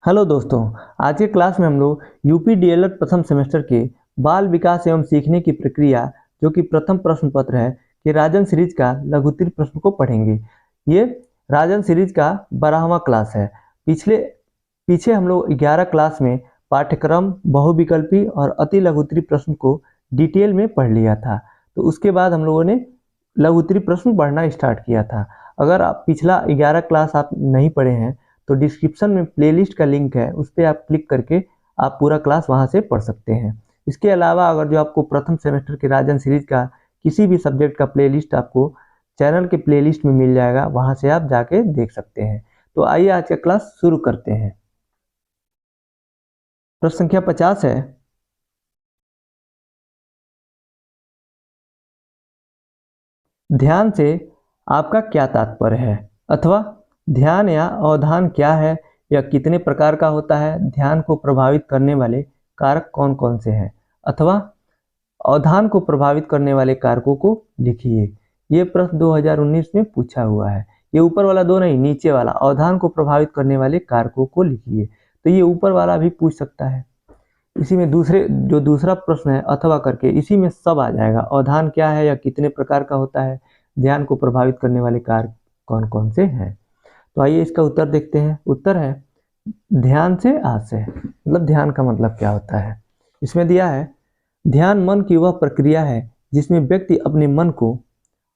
Hello दोस्तों। आज के क्लास में हम लोग यूपी डीएलएड प्रथम सेमेस्टर के बाल विकास एवं सीखने की प्रक्रिया जो कि प्रथम प्रश्न पत्र है कि राजन सीरीज का लघुत्तरीय प्रश्न को पढ़ेंगे। ये राजन सीरीज का 12वां क्लास है। पीछे हम लोग 11 क्लास में पाठ्यक्रम बहुविकल्पी और अति लघुत्तरीय प्रश्न को डिटेल में पढ़ लिया था। तो उसके बाद हम लोगों ने लघुत्तरीय प्रश्न पढ़ना स्टार्ट किया था। अगर आप पिछला 11 क्लास आप नहीं पढ़े हैं तो डिस्क्रिप्शन में प्लेलिस्ट का लिंक है, उस पर आप क्लिक करके आप पूरा क्लास वहां से पढ़ सकते हैं। इसके अलावा अगर जो आपको प्रथम सेमेस्टर के राजन सीरीज का किसी भी सब्जेक्ट का प्लेलिस्ट आपको चैनल के प्लेलिस्ट में मिल जाएगा, वहां से आप जाके देख सकते हैं। तो आइए आज का क्लास शुरू करते हैं। प्रश्न संख्या 50 है, ध्यान से आपका क्या तात्पर्य है, अथवा ध्यान या अवधान क्या है, या कितने प्रकार का होता है, ध्यान को प्रभावित करने वाले कारक कौन कौन से हैं, अथवा अवधान को प्रभावित करने वाले कारकों को लिखिए। ये प्रश्न 2019 में पूछा हुआ है। ये ऊपर वाला दो नहीं, नीचे वाला अवधान को प्रभावित करने वाले कारकों को लिखिए। तो ये ऊपर वाला भी पूछ सकता है। इसी में दूसरा प्रश्न है अथवा करके, इसी में सब आ जाएगा। अवधान क्या है या कितने प्रकार का होता है, ध्यान को प्रभावित करने वाले कारक कौन कौन से हैं। तो आइए इसका उत्तर देखते हैं। उत्तर है ध्यान से आशय, मतलब ध्यान का मतलब क्या होता है। इसमें दिया है, ध्यान मन की वह प्रक्रिया है जिसमें व्यक्ति अपने मन को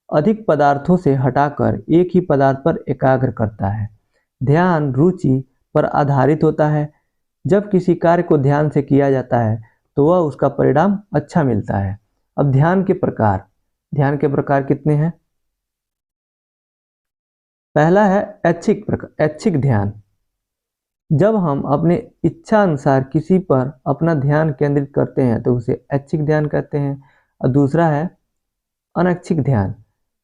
अधिक पदार्थों से हटाकर एक ही पदार्थ पर एकाग्र करता है। ध्यान रुचि पर आधारित होता है। जब किसी कार्य को ध्यान से किया जाता है तो वह उसका परिणाम अच्छा मिलता है। अब ध्यान के प्रकार कितने हैं। पहला है ऐच्छिक ध्यान। जब हम अपने इच्छा अनुसार किसी पर अपना ध्यान केंद्रित करते हैं तो उसे ऐच्छिक ध्यान कहते हैं। और दूसरा है अनैच्छिक ध्यान।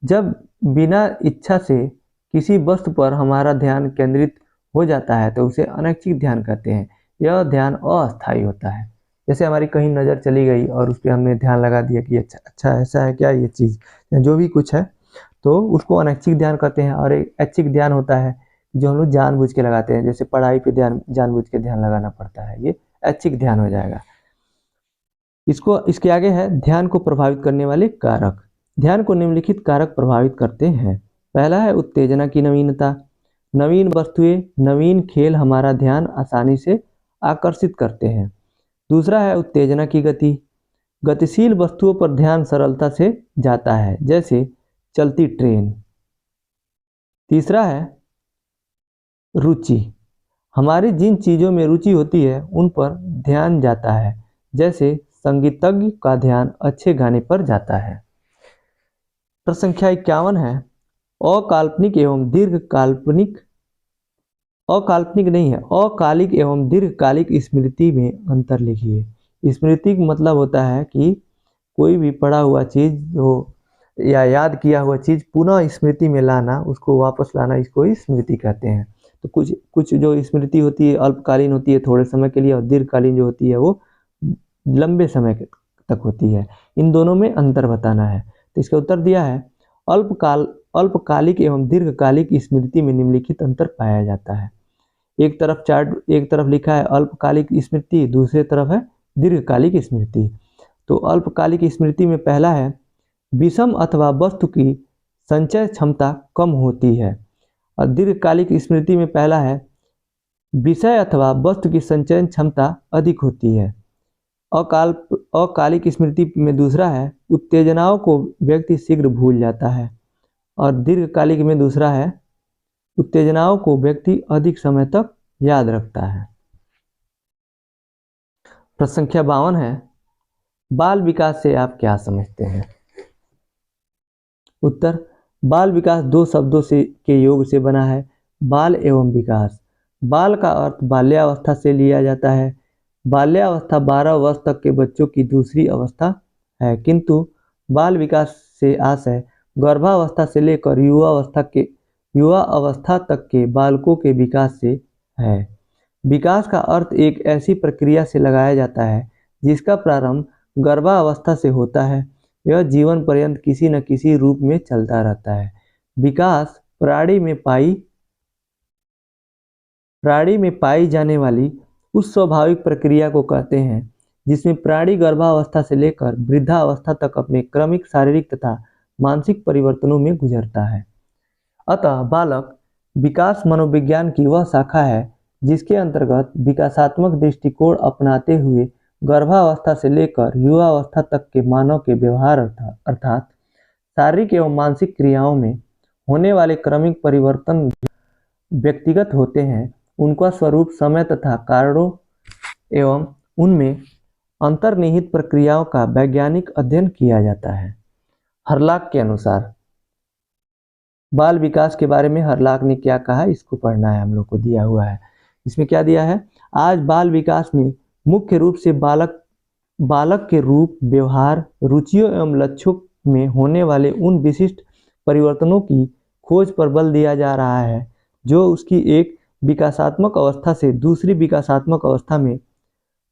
जब बिना इच्छा से किसी वस्तु पर हमारा ध्यान केंद्रित हो जाता है तो उसे अनैच्छिक ध्यान कहते हैं। यह ध्यान अस्थायी होता है। जैसे हमारी कहीं नज़र चली गई और उस पर हमने ध्यान लगा दिया कि अच्छा ऐसा है क्या, ये चीज़ जो भी कुछ है, तो उसको अनैच्छिक ध्यान कहते हैं। और एक ऐच्छिक ध्यान होता है जो हम लोग जानबूझ के लगाते हैं, जैसे पढ़ाई पे जानबूझ के ध्यान लगाना पड़ता है, ये ऐच्छिक ध्यान हो जाएगा। इसके आगे है ध्यान को प्रभावित करने वाले कारक। ध्यान को निम्नलिखित कारक प्रभावित करते हैं। पहला है उत्तेजना की नवीनता। नवीन वस्तुएं, नवीन खेल हमारा ध्यान आसानी से आकर्षित करते हैं। दूसरा है उत्तेजना की गति। गतिशील वस्तुओं पर ध्यान सरलता से जाता है, जैसे चलती ट्रेन। तीसरा है रुचि। हमारी जिन चीज़ों में रुचि होती है उन पर ध्यान जाता है, जैसे संगीतज्ञ का ध्यान अच्छे गाने पर जाता है। प्रश्न संख्या 51 है, अकाल्पनिक एवं दीर्घकाल्पनिक अकाल्पनिक नहीं है, अकालिक एवं दीर्घकालिक स्मृति में अंतर लिखिए। स्मृति का मतलब होता है कि कोई भी पढ़ा हुआ चीज़ हो या याद किया हुआ चीज़ पुनः स्मृति में लाना, उसको वापस लाना, इसको स्मृति कहते हैं। तो कुछ जो स्मृति होती है अल्पकालीन होती है, थोड़े समय के लिए, और दीर्घकालीन जो होती है वो लंबे समय तक होती है। इन दोनों में अंतर बताना है। तो इसका उत्तर दिया है, अल्पकालिक एवं दीर्घकालिक स्मृति में निम्नलिखित अंतर पाया जाता है। एक तरफ लिखा है अल्पकालिक स्मृति, दूसरे तरफ है दीर्घकालिक स्मृति। तो अल्पकालिक स्मृति में पहला है विषम अथवा वस्तु की संचय क्षमता कम होती है। और दीर्घकालिक स्मृति में पहला है विषय अथवा वस्तु की संचयन क्षमता अधिक होती है। अकालिक स्मृति में दूसरा है उत्तेजनाओं को व्यक्ति शीघ्र भूल जाता है। और दीर्घकालिक में दूसरा है उत्तेजनाओं को व्यक्ति अधिक समय तक याद रखता है। प्रश्न संख्या 52 है, बाल विकास से आप क्या समझते हैं। उत्तर, बाल विकास दो शब्दों के योग से बना है, बाल एवं विकास। बाल का अर्थ बाल्यावस्था से लिया जाता है। बाल्यावस्था 12 वर्ष तक के बच्चों की दूसरी अवस्था है, किंतु बाल विकास से आशय गर्भावस्था से लेकर युवा अवस्था तक के बालकों के विकास से है। विकास का अर्थ एक ऐसी प्रक्रिया से लगाया जाता है जिसका प्रारंभ गर्भावस्था से होता है। यह जीवन पर्यंत किसी न किसी रूप में चलता रहता है। विकास प्राणी में प्राणी में पाई जाने वाली उस स्वाभाविक प्रक्रिया को कहते हैं जिसमें प्राणी गर्भावस्था से लेकर वृद्धावस्था तक अपने क्रमिक शारीरिक तथा मानसिक परिवर्तनों में गुजरता है। अतः बालक विकास मनोविज्ञान की वह शाखा है जिसके अंतर्गत विकासात्मक दृष्टिकोण अपनाते हुए गर्भावस्था से लेकर युवावस्था तक के मानव के व्यवहार अर्थात शारीरिक एवं मानसिक क्रियाओं में होने वाले क्रमिक परिवर्तन व्यक्तिगत होते हैं, उनका स्वरूप समय तथा कारणों एवं उनमें अंतर्निहित प्रक्रियाओं का वैज्ञानिक अध्ययन किया जाता है। हरलाक के अनुसार बाल विकास के बारे में हरलाक ने क्या कहा, इसको पढ़ना है, हम लोग को दिया हुआ है। इसमें क्या दिया है, आज बाल विकास में मुख्य रूप से बालक के रूप, व्यवहार, रुचियों एवं लक्ष्यों में होने वाले उन विशिष्ट परिवर्तनों की खोज पर बल दिया जा रहा है जो उसकी एक विकासात्मक अवस्था से दूसरी विकासात्मक अवस्था में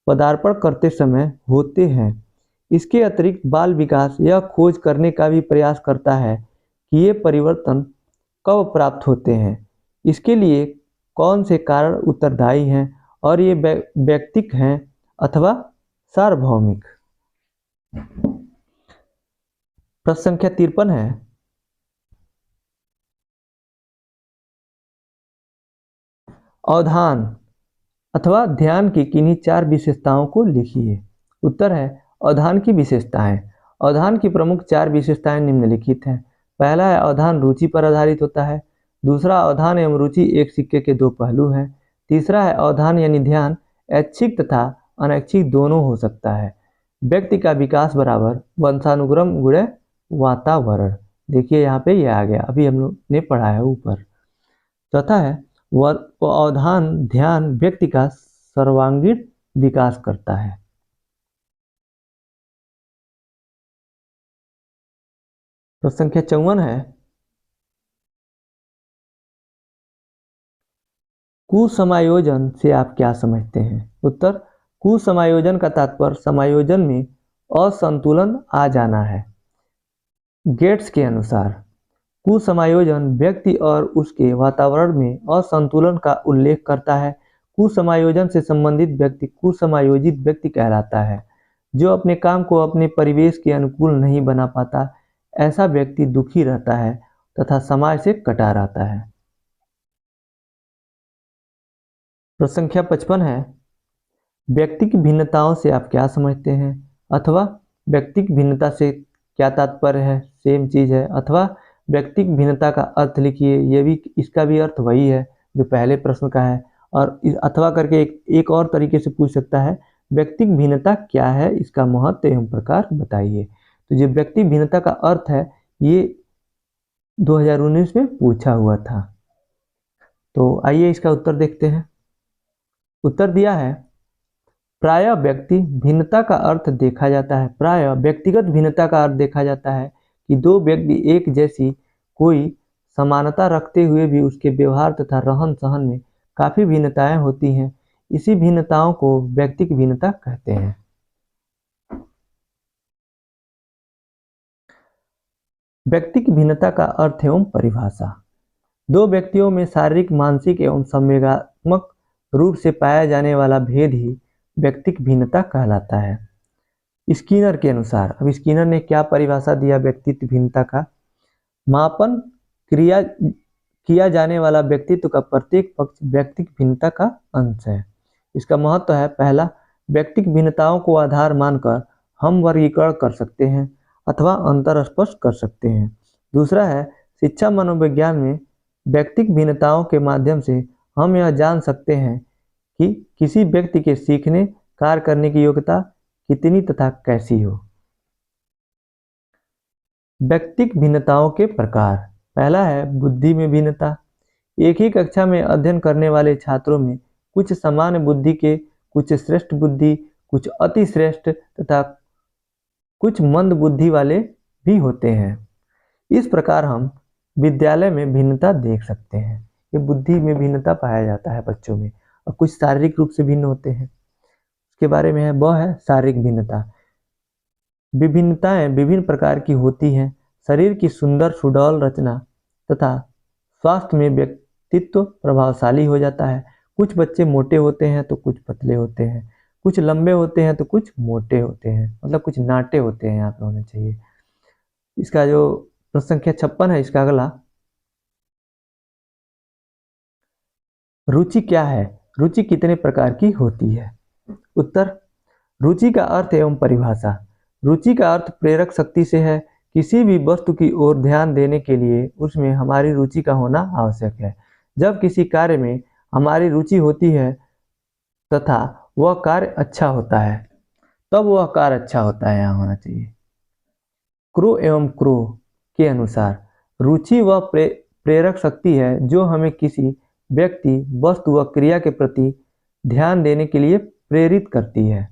पदार्पण करते समय होते हैं। इसके अतिरिक्त बाल विकास यह खोज करने का भी प्रयास करता है कि ये परिवर्तन कब प्राप्त होते हैं, इसके लिए कौन से कारण उत्तरदायी हैं और ये व्यक्तिक हैं अथवा सार्वभौमिक। प्रश्न संख्या 53 है, अवधान अथवा ध्यान की किन्हीं 4 विशेषताओं को लिखिए। उत्तर है अवधान की विशेषताएं। अवधान की प्रमुख 4 विशेषताएं निम्नलिखित हैं। पहला है अवधान रुचि पर आधारित होता है। दूसरा, अवधान एवं रुचि एक सिक्के के 2 पहलू हैं। तीसरा है अवधान यानी ध्यान ऐच्छिक तथा अनैच्छिक दोनों हो सकता है। व्यक्ति का विकास बराबर वंशानुक्रम गुणे वातावरण। देखिए यहाँ पे ये आ गया, अभी हम लोग ने पढ़ा है ऊपर। चौथा है अवधान ध्यान व्यक्ति का सर्वांगीण विकास करता है। प्रश्न संख्या 54 है, कुसमायोजन से आप क्या समझते हैं। उत्तर, कुसमायोजन का तात्पर्य समायोजन में असंतुलन आ जाना है। गेट्स के अनुसार कुसमायोजन व्यक्ति और उसके वातावरण में असंतुलन का उल्लेख करता है। कुसमायोजन से संबंधित व्यक्ति कुसमायोजित व्यक्ति कहलाता है। जो अपने काम को अपने परिवेश के अनुकूल नहीं बना पाता, ऐसा व्यक्ति दुखी रहता है तथा समाज से कटा रहता है। प्रश्न संख्या 55 है, व्यक्ति की भिन्नताओं से आप क्या समझते हैं, अथवा व्यक्तिक भिन्नता से क्या तात्पर्य है, सेम चीज़ है, अथवा व्यक्तिक भिन्नता का अर्थ लिखिए। ये भी, इसका भी अर्थ वही है जो पहले प्रश्न का है। और अथवा करके एक और तरीके से पूछ सकता है, व्यक्तिक भिन्नता क्या है, इसका महत्व एवं प्रकार बताइए। तो जो व्यक्तिक भिन्नता का अर्थ है ये 2019 में पूछा हुआ था। तो आइए इसका उत्तर देखते हैं। उत्तर दिया है, प्रायः व्यक्ति भिन्नता का अर्थ देखा जाता है, प्रायः व्यक्तिगत भिन्नता का अर्थ देखा जाता है कि दो व्यक्ति एक जैसी कोई समानता रखते हुए भी उसके व्यवहार तथा रहन सहन में काफ़ी भिन्नताएं होती हैं। इसी भिन्नताओं को व्यक्तिक भिन्नता कहते हैं। व्यक्तिक भिन्नता का अर्थ एवं परिभाषा। दो व्यक्तियों में शारीरिक, मानसिक एवं संवेगात्मक रूप से पाया जाने वाला भेद ही व्यक्तिक भिन्नता कहलाता है। स्किनर के अनुसार, अब स्किनर ने क्या परिभाषा दिया व्यक्तित्व भिन्नता का, मापन किया जाने वाला व्यक्तित्व का प्रत्येक पक्ष व्यक्तिक भिन्नता का अंश है। इसका महत्व है, पहला, व्यक्तिक भिन्नताओं को आधार मानकर हम वर्गीकरण कर सकते हैं अथवा अंतर स्पष्ट कर सकते हैं। दूसरा है, शिक्षा मनोविज्ञान में व्यक्तिक भिन्नताओं के माध्यम से हम यह जान सकते हैं कि किसी व्यक्ति के सीखने, कार्य करने की योग्यता कितनी तथा कैसी हो। व्यक्तिक भिन्नताओं के प्रकार। पहला है बुद्धि में भिन्नता। एक ही कक्षा में अध्ययन करने वाले छात्रों में कुछ सामान्य बुद्धि के, कुछ श्रेष्ठ बुद्धि, कुछ अति श्रेष्ठ तथा कुछ मंद बुद्धि वाले भी होते हैं। इस प्रकार हम विद्यालय में भिन्नता देख सकते हैं। ये बुद्धि में भिन्नता पाया जाता है बच्चों में, और कुछ शारीरिक रूप से भिन्न होते हैं। उसके बारे में है, वह है शारीरिक भिन्नता। विभिन्नताएं विभिन्न प्रकार की होती हैं। शरीर की सुंदर सुडौल रचना तथा स्वास्थ्य में व्यक्तित्व प्रभावशाली हो जाता है। कुछ बच्चे मोटे होते हैं तो कुछ पतले होते हैं, कुछ लंबे होते हैं तो कुछ मोटे होते हैं, मतलब कुछ नाटे होते हैं यहाँ पे होने चाहिए। इसका जो प्रश्न संख्या 56 है, इसका अगला, रुचि क्या है? रुचि कितने प्रकार की होती है? उत्तर, रुचि का अर्थ एवं परिभाषा। रुचि का अर्थ प्रेरक शक्ति से है। किसी भी वस्तु की ओर ध्यान देने के लिए उसमें हमारी रुचि का होना आवश्यक है। जब किसी कार्य में हमारी रुचि होती है तथा वह कार्य अच्छा होता है, तब वह कार्य अच्छा होता है, यहाँ होना चाहिए। क्रो एवं क्रो के अनुसार रुचि वह प्रेरक शक्ति है जो हमें किसी व्यक्ति, वस्तु व क्रिया के प्रति ध्यान देने के लिए प्रेरित करती है।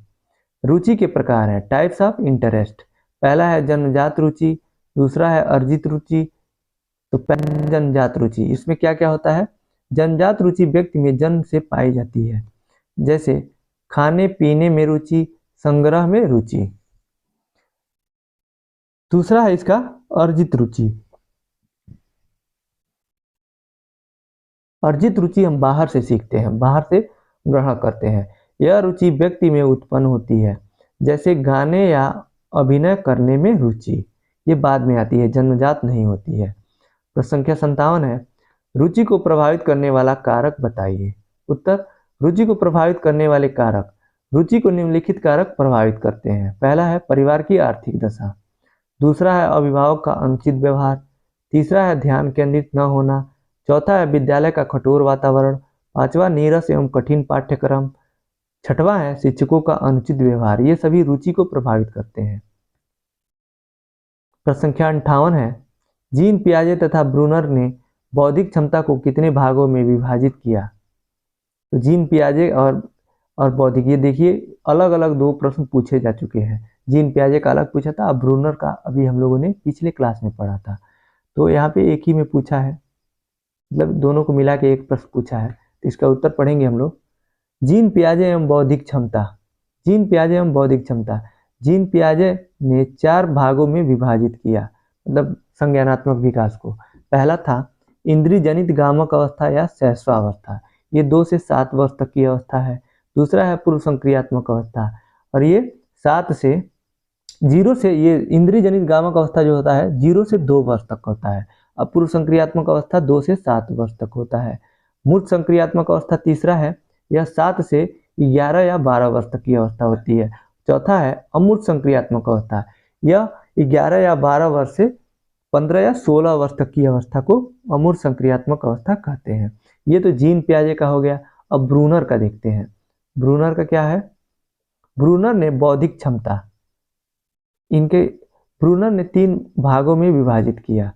रुचि के प्रकार हैं, टाइप्स ऑफ इंटरेस्ट। पहला है जन्मजात रुचि, दूसरा है अर्जित रुचि। तो पहला जन्मजात रुचि, इसमें क्या क्या होता है? जन्मजात रुचि व्यक्ति में जन्म से पाई जाती है, जैसे खाने पीने में रुचि, संग्रह में रुचि। दूसरा है इसका अर्जित रुचि। अर्जित रुचि हम बाहर से सीखते हैं, बाहर से ग्रहण करते हैं। यह रुचि व्यक्ति में उत्पन्न होती है, जैसे गाने या अभिनय करने में रुचि। ये बाद में आती है, जन्मजात नहीं होती है। प्रश्न संख्या 57 है, रुचि को प्रभावित करने वाला कारक बताइए। उत्तर, रुचि को प्रभावित करने वाले कारक, रुचि को निम्नलिखित कारक प्रभावित करते हैं। पहला है परिवार की आर्थिक दशा, दूसरा है अभिभावक का अनुचित व्यवहार, तीसरा है ध्यान केंद्रित न होना, चौथा है विद्यालय का कठोर वातावरण, पांचवा नीरस एवं कठिन पाठ्यक्रम, छठवां है शिक्षकों का अनुचित व्यवहार। ये सभी रुचि को प्रभावित करते हैं। प्रश्न संख्या 58 है, जीन पियाजे तथा ब्रूनर ने बौद्धिक क्षमता को कितने भागों में विभाजित किया? तो जीन पियाजे और बौद्धिक, ये देखिए अलग अलग दो प्रश्न पूछे जा चुके हैं। जीन पियाजे का अलग पूछा था, अब ब्रूनर का अभी हम लोगों ने पिछले क्लास में पढ़ा था। तो यहाँ पे एक ही में पूछा है, मतलब दोनों को मिला के एक प्रश्न पूछा है, तो इसका उत्तर पढ़ेंगे हम लोग। जीन पियाजे एवं बौद्धिक क्षमता, जीन पियाजे एवं बौद्धिक क्षमता, जीन पियाजे ने 4 भागों में विभाजित किया, मतलब संज्ञानात्मक विकास को। पहला था इंद्रिय जनित गामक अवस्था या शैशवावस्था, ये 2 से 7 वर्ष तक की अवस्था है। दूसरा है पूर्व संक्रियात्मक अवस्था, और ये 7 से 0 से, ये इंद्रिय जनित गामक अवस्था जो होता है 0 से 2 वर्ष तक होता है। अब पूर्व संक्रियात्मक अवस्था 2 से 7 वर्ष तक होता है। मूर्त संक्रियात्मक अवस्था तीसरा है, यह 7 से 11 या 12 वर्ष तक की अवस्था होती है। चौथा है अमूर्त संक्रियात्मक अवस्था, यह 11 या 12 वर्ष से 15 या 16 वर्ष तक की अवस्था को अमूर्त संक्रियात्मक अवस्था कहते हैं। ये तो जीन पियाजे का हो गया। अब ब्रूनर का देखते हैं। ब्रूनर का क्या है? ब्रूनर ने बौद्धिक क्षमता, ब्रूनर ने 3 भागों में विभाजित किया।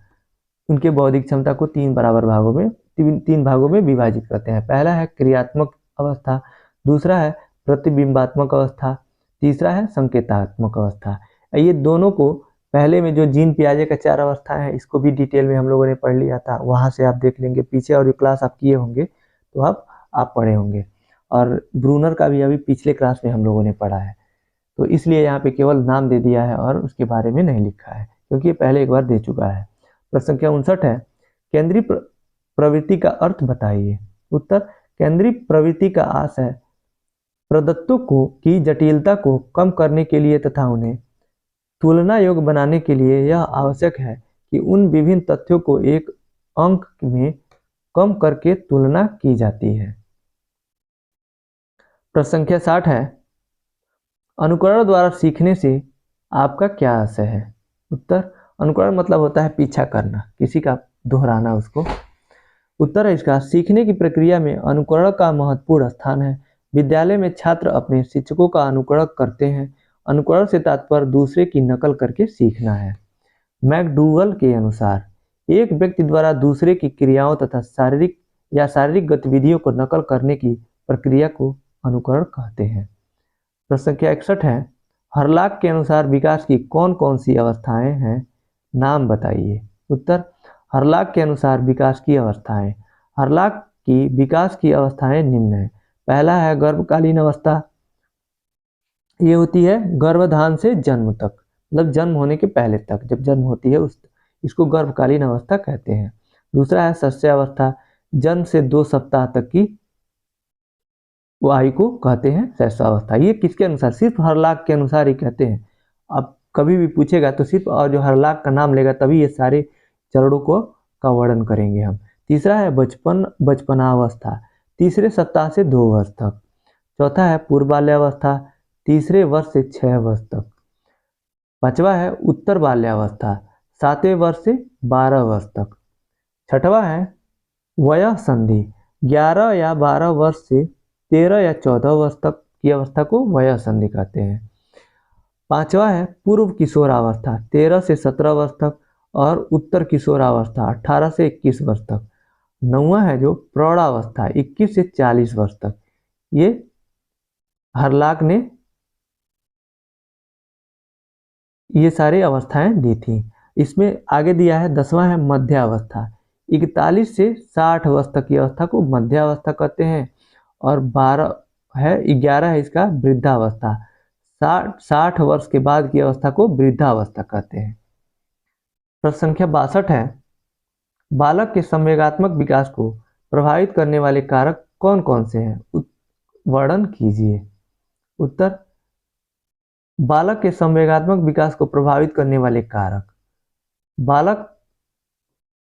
उनके बौद्धिक क्षमता को 3 बराबर भागों में, 3 भागों में विभाजित करते हैं। पहला है क्रियात्मक अवस्था, दूसरा है प्रतिबिंबात्मक अवस्था, तीसरा है संकेतात्मक अवस्था। ये दोनों को पहले में जो जीन पियाजे का 4 अवस्था है, इसको भी डिटेल में हम लोगों ने पढ़ लिया था, वहाँ से आप देख लेंगे पीछे, और ये क्लास आप किए होंगे तो आप पढ़े होंगे। और ब्रूनर का भी अभी पिछले क्लास में हम लोगों ने पढ़ा है, तो इसलिए यहाँ पे केवल नाम दे दिया है और उसके बारे में नहीं लिखा है, क्योंकि ये पहले एक बार दे चुका है। प्रश्न संख्या 59 है, केंद्रीय प्रवृत्ति का अर्थ बताइए। उत्तर, केंद्रीय प्रवृत्ति का आशय है प्रदत्तों की जटिलता को कम करने के लिए तथा उन्हें तुलना योग्य बनाने के लिए यह आवश्यक है कि उन विभिन्न तथ्यों को एक अंक में कम करके तुलना की जाती है। प्रश्न संख्या 60 है, अनुकरण द्वारा सीखने से आपका क्या आशय है? उत्तर, अनुकरण मतलब होता है पीछा करना, किसी का दोहराना उसको। उत्तर है इसका, सीखने की प्रक्रिया में अनुकरण का महत्वपूर्ण स्थान है। विद्यालय में छात्र अपने शिक्षकों का अनुकरण करते हैं। अनुकरण से तात्पर्य दूसरे की नकल करके सीखना है। मैकडूगल के अनुसार एक व्यक्ति द्वारा दूसरे की क्रियाओं तथा शारीरिक गतिविधियों को नकल करने की प्रक्रिया को अनुकरण कहते हैं। प्रश्न संख्या 61 है, हरलाक के अनुसार विकास की कौन कौन सी अवस्थाएं हैं? नाम बताइए। उत्तर, हरलाक के अनुसार विकास की अवस्थाएं, हरलाक की विकास की अवस्थाएं निम्न है। पहला है गर्भकालीन अवस्था, ये होती है गर्भधान से जन्म तक, मतलब जन्म होने के पहले तक, जब जन्म होती है इसको गर्भकालीन अवस्था कहते हैं। दूसरा है शस्यावस्था, जन्म से 2 सप्ताह तक की आयु को कहते हैं शैशवावस्था। ये किसके अनुसार? सिर्फ हरलाख के अनुसार ही कहते हैं। अब कभी भी पूछेगा तो सिर्फ और जो हरलाख का नाम लेगा तभी ये सारे चरणों का वर्णन करेंगे हम। तीसरा है बचपनावस्था, तीसरे सप्ताह से 2 वर्ष तक। चौथा है पूर्व बाल्यावस्था, तीसरे वर्ष से 6 वर्ष तक। पांचवा है उत्तर बाल्यावस्था, 7वें वर्ष से 12 वर्ष तक। छठवा है वयः संधि, 11 या 12 वर्ष से 13 या 14 वर्ष तक की अवस्था को वयः संधि कहते हैं। पांचवा है पूर्व किशोरावस्था, 13 से 17 वर्ष तक, और उत्तर किशोरावस्था 18 से 21 वर्ष तक। नौवा है जो प्रौढ़ावस्था, 21 से 40 वर्ष तक। ये हरलाख ने ये सारी अवस्थाएं दी थी। इसमें आगे दिया है 10वां है मध्यावस्था, 41 से 60 वर्ष तक की अवस्था को मध्यावस्था कहते हैं। और 11 है इसका वृद्धावस्था, 60 वर्ष के बाद की अवस्था को वृद्धावस्था कहते हैं। प्रश्न संख्या 62 है बालक के संवेगात्मक विकास को प्रभावित करने वाले कारक कौन कौन से हैं? वर्णन कीजिए। उत्तर, बालक के संवेगात्मक विकास को प्रभावित करने वाले कारक। बालक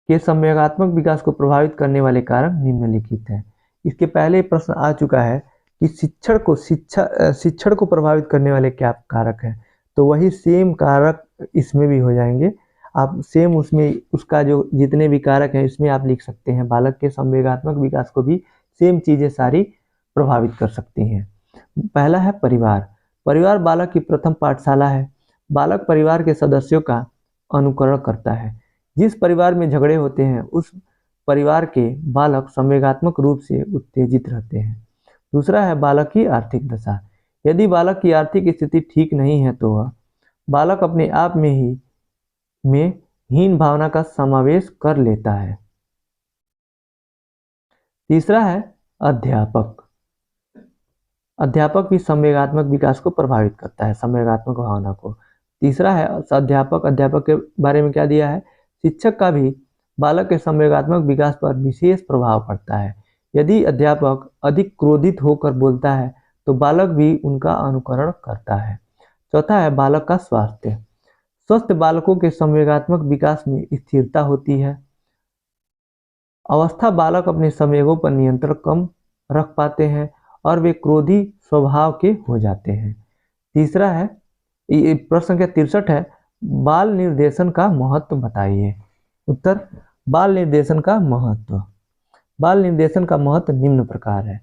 के संवेगात्मक विकास को प्रभावित करने वाले कारक निम्नलिखित हैं। इसके पहले प्रश्न आ चुका है कि शिक्षण को प्रभावित करने वाले क्या कारक हैं, तो वही सेम कारक इसमें भी हो जाएंगे। आप सेम उसमें उसका जो जितने भी कारक हैं इसमें आप लिख सकते हैं। बालक के संवेगात्मक विकास को भी सेम चीजें सारी प्रभावित कर सकती हैं। पहला है परिवार। परिवार बालक की प्रथम पाठशाला है। बालक परिवार के सदस्यों का अनुकरण करता है। जिस परिवार में झगड़े होते हैं उस परिवार के बालक संवेगात्मक रूप से उत्तेजित रहते हैं। दूसरा है बालक की आर्थिक दशा। यदि बालक की आर्थिक स्थिति ठीक नहीं है तो वह बालक अपने आप में हीन भावना का समावेश कर लेता है। तीसरा है अध्यापक। अध्यापक भी संवेगात्मक विकास को प्रभावित करता है, संवेगात्मक भावना को। तीसरा है अध्यापक के बारे में क्या दिया है? शिक्षक का भी बालक के संवेगात्मक विकास पर विशेष प्रभाव पड़ता है। यदि अध्यापक अधिक क्रोधित होकर बोलता है तो बालक भी उनका अनुकरण करता है। चौथा है बालक का स्वास्थ्य। स्वस्थ बालकों के संवेगात्मक विकास में स्थिरता होती है। अवस्था बालक अपने संवेगों पर नियंत्रण कम रख पाते हैं और वे क्रोधी स्वभाव के हो जाते हैं। तीसरा है प्रश्न संख्या 63 है बाल निर्देशन का महत्व बताइए। उत्तर, बाल निर्देशन का महत्व। बाल निर्देशन का महत्व निम्न प्रकार है।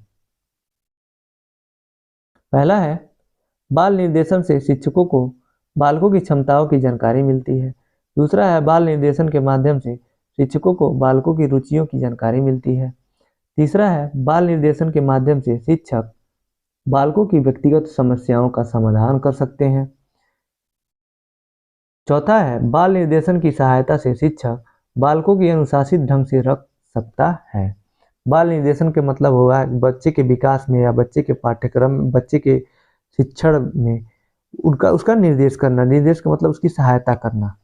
पहला है बाल निर्देशन से शिक्षकों को बालकों की क्षमताओं की जानकारी मिलती है। दूसरा है बाल निर्देशन के माध्यम से शिक्षकों को बालकों की रुचियों की जानकारी मिलती है। तीसरा है बाल निर्देशन के माध्यम से शिक्षक बालकों की व्यक्तिगत समस्याओं का समाधान कर सकते हैं। चौथा है बाल निर्देशन की सहायता से शिक्षक बालकों की अनुशासित ढंग से रख सकता है। बाल निर्देशन के मतलब होगा बच्चे के विकास में या बच्चे के पाठ्यक्रम में, बच्चे के शिक्षण में उसका निर्देश करना। निर्देश का मतलब उसकी सहायता करना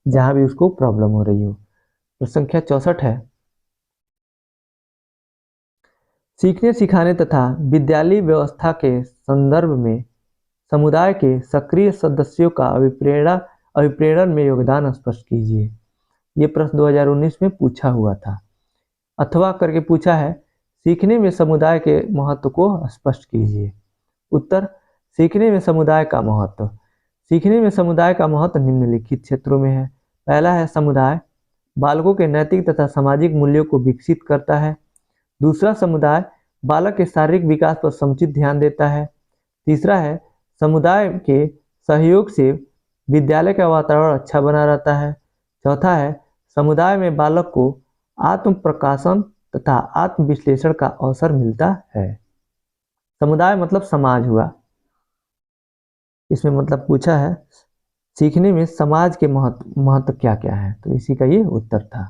जहां भी उसको प्रॉब्लम हो रही हो। प्रश्न संख्या 64 है सीखने सिखाने तथा विद्यालय व्यवस्था के संदर्भ में समुदाय के सक्रिय सदस्यों का अभिप्रेरण में योगदान स्पष्ट कीजिए। ये प्रश्न 2019 में पूछा हुआ था। अथवा करके पूछा है सीखने में समुदाय के महत्व को स्पष्ट कीजिए। उत्तर, सीखने में समुदाय का महत्व। सीखने में समुदाय का महत्व निम्नलिखित क्षेत्रों में है। पहला है समुदाय बालकों के नैतिक तथा सामाजिक मूल्यों को विकसित करता है। दूसरा, समुदाय बालक के शारीरिक विकास पर समुचित ध्यान देता है। तीसरा है समुदाय के सहयोग से विद्यालय का वातावरण अच्छा बना रहता है। चौथा है समुदाय में बालक को आत्म प्रकाशन तथा आत्म विश्लेषण का अवसर मिलता है। समुदाय मतलब समाज हुआ। इसमें मतलब पूछा है सीखने में समाज के महत्व क्या क्या है, तो इसी का ये उत्तर था।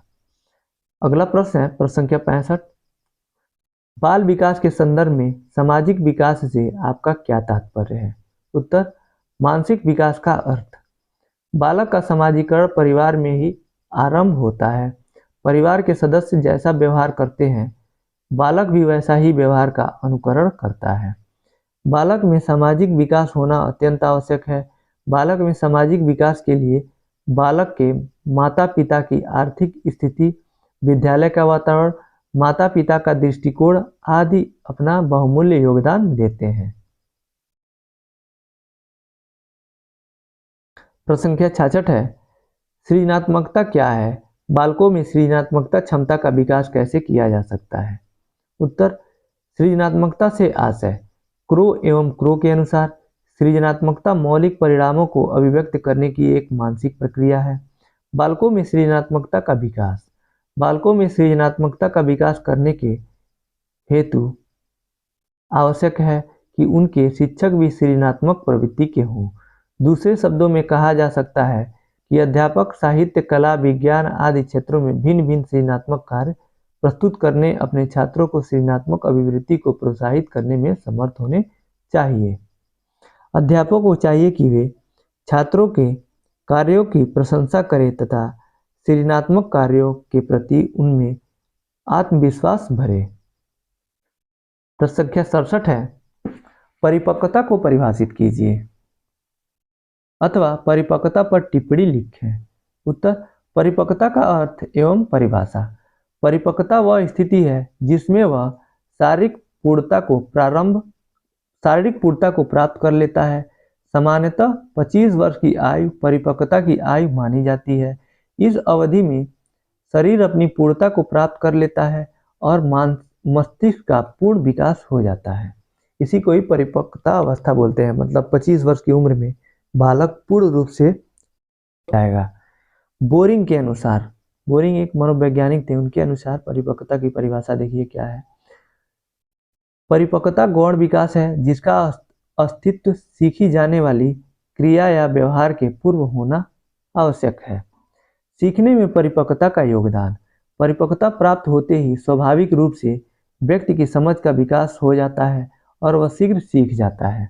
अगला प्रश्न है प्रश्न संख्या 65 बाल विकास के संदर्भ में सामाजिक विकास से आपका क्या तात्पर्य है। उत्तर, मानसिक विकास का अर्थ बालक का समाजीकरण परिवार में ही आरंभ होता है। परिवार के सदस्य जैसा व्यवहार करते हैं बालक भी वैसा ही व्यवहार का अनुकरण करता है। बालक में सामाजिक विकास होना अत्यंत आवश्यक है। बालक में सामाजिक विकास के लिए बालक के माता पिता की आर्थिक स्थिति, विद्यालय का वातावरण, माता पिता का दृष्टिकोण आदि अपना बहुमूल्य योगदान देते हैं। प्रश्न संख्या 66 है, सृजनात्मकता क्या है? बालकों में सृजनात्मकता क्षमता का विकास कैसे किया जा सकता है? उत्तर, सृजनात्मकता से आशय क्रो एवं क्रो के अनुसार सृजनात्मकता मौलिक परिणामों को अभिव्यक्त करने की एक मानसिक प्रक्रिया है। बालकों में सृजनात्मकता का विकास, बालकों में सृजनात्मकता का विकास करने के हेतु आवश्यक है कि उनके शिक्षक भी सृजनात्मक प्रवृत्ति के हों। दूसरे शब्दों में कहा जा सकता है कि अध्यापक साहित्य, कला, विज्ञान आदि क्षेत्रों में भिन्न भिन्न सृजनात्मक कार्य प्रस्तुत करने अपने छात्रों को सृजनात्मक अभिवृत्ति को प्रोत्साहित करने में समर्थ होने चाहिए। अध्यापकों को चाहिए कि वे छात्रों के कार्यों की प्रशंसा करें तथा सृजनात्मक कार्यों के प्रति उनमें आत्मविश्वास भरे। प्रश्न संख्या 67 है, परिपक्वता को परिभाषित कीजिए अथवा परिपक्वता पर टिप्पणी लिखें। उत्तर, परिपक्वता का अर्थ एवं परिभाषा। परिपक्वता वह स्थिति है जिसमें वह शारीरिक पूर्णता को प्राप्त कर लेता है। सामान्यतः 25 वर्ष की आयु परिपक्वता की आयु मानी जाती है। इस अवधि में शरीर अपनी पूर्णता को प्राप्त कर लेता है और मस्तिष्क का पूर्ण विकास हो जाता है। इसी को ही परिपक्वता अवस्था बोलते हैं। मतलब 25 वर्ष की उम्र में बालक पूर्ण रूप से जाएगा। बोरिंग के अनुसार, बोरिंग एक मनोवैज्ञानिक थे, उनके अनुसार परिपक्वता की परिभाषा देखिए क्या है। परिपक्वता गौण विकास है जिसका अस्तित्व सीखी जाने वाली क्रिया या व्यवहार के पूर्व होना आवश्यक है। सीखने में परिपक्वता का योगदान, परिपक्वता प्राप्त होते ही स्वाभाविक रूप से व्यक्ति की समझ का विकास हो जाता है और वह शीघ्र सीख जाता है।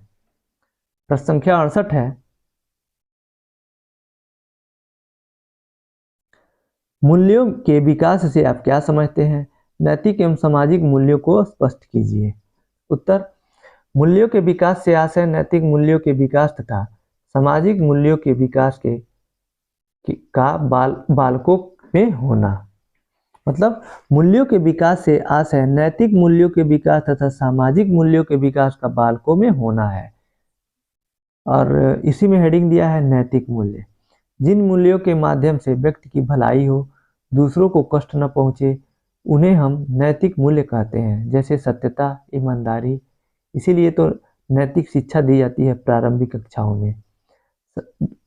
प्रश्न संख्या 68 है, मूल्यों के विकास से आप क्या समझते हैं? नैतिक एवं सामाजिक मूल्यों को स्पष्ट कीजिए। उत्तर, मूल्यों के विकास से आशय नैतिक मूल्यों के विकास तथा सामाजिक मूल्यों के विकास का बालकों में होना। मतलब मूल्यों के विकास से आशय नैतिक मूल्यों के विकास तथा सामाजिक मूल्यों के विकास का बालकों में होना है। और इसी में हेडिंग दिया है नैतिक मूल्य। जिन मूल्यों के माध्यम से व्यक्ति की भलाई हो, दूसरों को कष्ट न पहुंचे, उन्हें हम नैतिक मूल्य कहते हैं, जैसे सत्यता, ईमानदारी। इसीलिए तो नैतिक शिक्षा दी जाती है प्रारंभिक कक्षाओं में।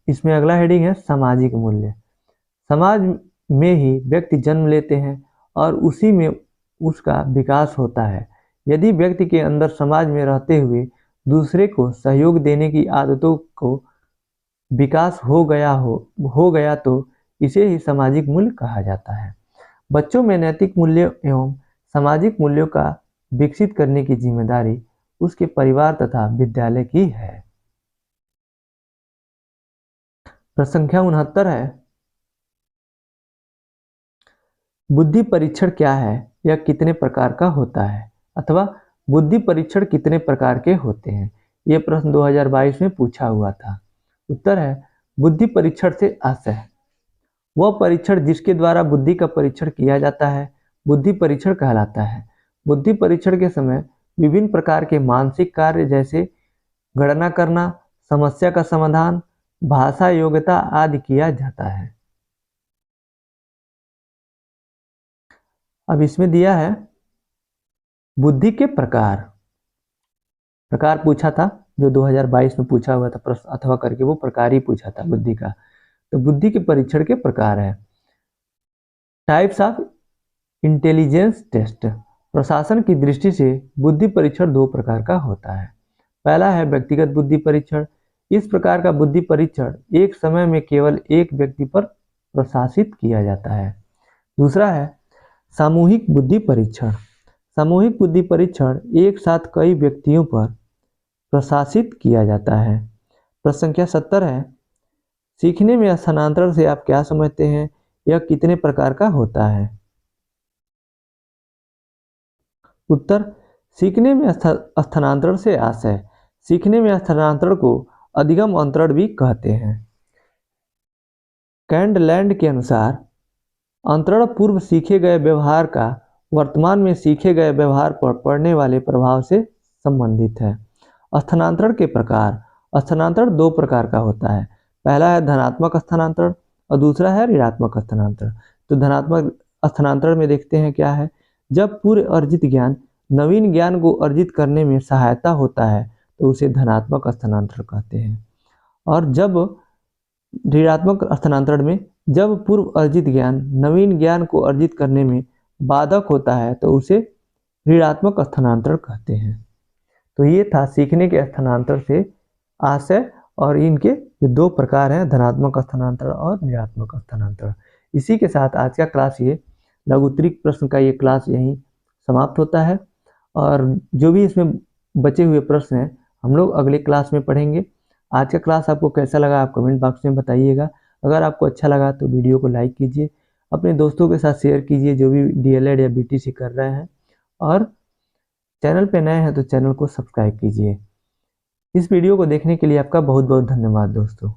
इसमें अगला हेडिंग है सामाजिक मूल्य। समाज में ही व्यक्ति जन्म लेते हैं और उसी में उसका विकास होता है। यदि व्यक्ति के अंदर समाज में रहते हुए दूसरे को सहयोग देने की आदतों को विकास हो गया तो इसे ही सामाजिक मूल्य कहा जाता है। बच्चों में नैतिक मूल्य एवं सामाजिक मूल्यों का विकसित करने की जिम्मेदारी उसके परिवार तथा विद्यालय की है। प्रश्न संख्या 69 है, बुद्धि परीक्षण क्या है? यह कितने प्रकार का होता है? अथवा बुद्धि परीक्षण कितने प्रकार के होते हैं? यह प्रश्न 2022 में पूछा हुआ था। उत्तर है, बुद्धि परीक्षण से आशय वह परीक्षण जिसके द्वारा बुद्धि का परीक्षण किया जाता है बुद्धि परीक्षण कहलाता है। बुद्धि परीक्षण के समय विभिन्न प्रकार के मानसिक कार्य जैसे गणना करना, समस्या का समाधान, भाषा योग्यता आदि किया जाता है। अब इसमें दिया है बुद्धि के प्रकार पूछा था, जो 2022 में पूछा हुआ था प्रश्न अथवा करके, वो प्रकार ही पूछा था बुद्धि का। तो बुद्धि के परीक्षण के प्रकार है। Types of intelligence test. प्रशासन की दृष्टि से बुद्धि परीक्षण 2 प्रकार का होता है। पहला है व्यक्तिगत बुद्धि परीक्षण। इस प्रकार का बुद्धि परीक्षण एक समय में केवल एक व्यक्ति पर प्रशासित किया जाता है। दूसरा है सामूहिक बुद्धि परीक्षण। सामूहिक बुद्धि परीक्षण एक साथ कई व्यक्तियों पर प्रशासित किया जाता है। प्रश्न संख्या 70 है, सीखने में स्थानांतरण से आप क्या समझते हैं? यह कितने प्रकार का होता है? उत्तर, सीखने में स्थानांतरण से आशय। सीखने में स्थानांतरण को अधिगम अंतरण भी कहते हैं। कैंडलैंड के अनुसार अंतरण पूर्व सीखे गए व्यवहार का वर्तमान में सीखे गए व्यवहार पर पड़ने वाले प्रभाव से संबंधित है। स्थानांतरण के प्रकार। स्थानांतरण दो प्रकार का होता है। पहला है धनात्मक स्थानांतरण और दूसरा है ऋणात्मक स्थानांतरण। तो धनात्मक स्थानांतरण में देखते हैं क्या है। जब पूर्व अर्जित ज्ञान नवीन ज्ञान को अर्जित करने में सहायता होता है तो उसे धनात्मक स्थानांतरण कहते हैं। और जब ऋणात्मक स्थानांतरण में जब पूर्व अर्जित ज्ञान नवीन ज्ञान को अर्जित करने में बाधक होता है तो उसे ऋणात्मक स्थानांतरण कहते हैं। तो ये था सीखने के स्थानांतरण से आशय और इनके जो दो प्रकार हैं, धनात्मक स्थानांतरण और ऋणात्मक स्थानांतरण। इसी के साथ आज का क्लास ये लघुत्तरित प्रश्न का ये क्लास यहीं समाप्त होता है और जो भी इसमें बचे हुए प्रश्न हैं हम लोग अगले क्लास में पढ़ेंगे। आज का क्लास आपको कैसा लगा आप कमेंट बॉक्स में बताइएगा। अगर आपको अच्छा लगा तो वीडियो को लाइक कीजिए, अपने दोस्तों के साथ शेयर कीजिए जो भी डीएलएड या बीटीसी कर रहे हैं, और चैनल पे नए हैं तो चैनल को सब्सक्राइब कीजिए। इस वीडियो को देखने के लिए आपका बहुत बहुत धन्यवाद दोस्तों।